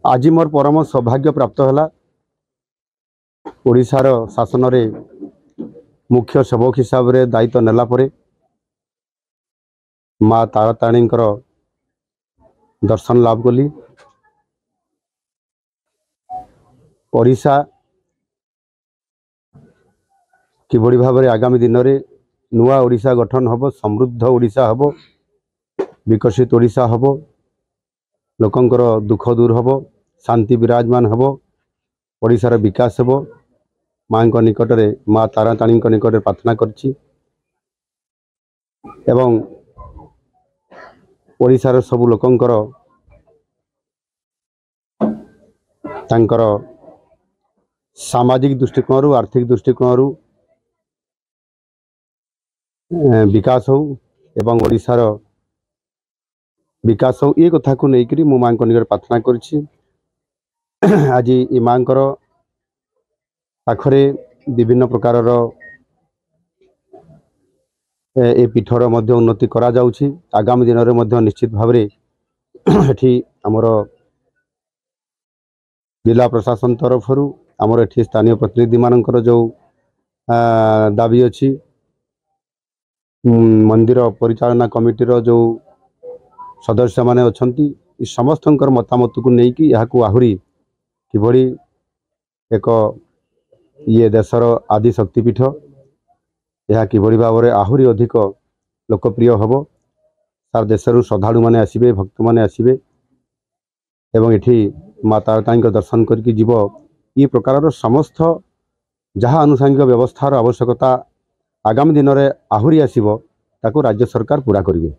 आज मोर परम सौभाग्य प्राप्त है ओडिशार शासन रे मुख्य सेवक हिसाब रे दायित्व नेला परे माँ ताराताणी दर्शन लाभ कली। ओडिशा किभली भाव आगामी दिन में नुआ ओडिशा गठन हब, समृद्ध ओडिशा हब, विकसित ओडिशा हब, लोकंकर दुख दूर हब, शांति विराजमान हब, ओडिशार विकास हब। माँ निकट में माँ ताराताणी निकट में प्रार्थना करछि एवं ओडिशार सब लोकंकर तांकर सामाजिक दृष्टिकोण आर्थिक दृष्टिकोण विकास हो एवं ओडिशार विकास हो ये कथा को लेकर मु माँ निकट प्रार्थना करछि। आज ये माँ पाखरे विभिन्न प्रकार ए पीठर मध्य उन्नति करा जाउछि। आगामी दिन में मध्य निश्चित भाव एठी हमर जिला प्रशासन तरफ आमर एठी स्थानीय प्रतिनिधि मानकर जो दाबी अछि, मंदिर परिचालना कमिटीर जो सदस्य माने अछंती समस्त मतामत को लेकिन यहाँ आहुरी किभली एक ये देशर आदि शक्तिपीठ यह किभली भाव में आहुरी अधिक लोकप्रिय हम। सार देशरू श्रद्धालु माने आसिबे, भक्त माने आसिबे एवं एठी माँ ताराताणी दर्शन करके जीव। ये प्रकार समस्त जहाँ आनुषंगिक व्यवस्थार आवश्यकता आगामी दिन में आहुरी आसिबो ताको राज्य सरकार पूरा करिवे।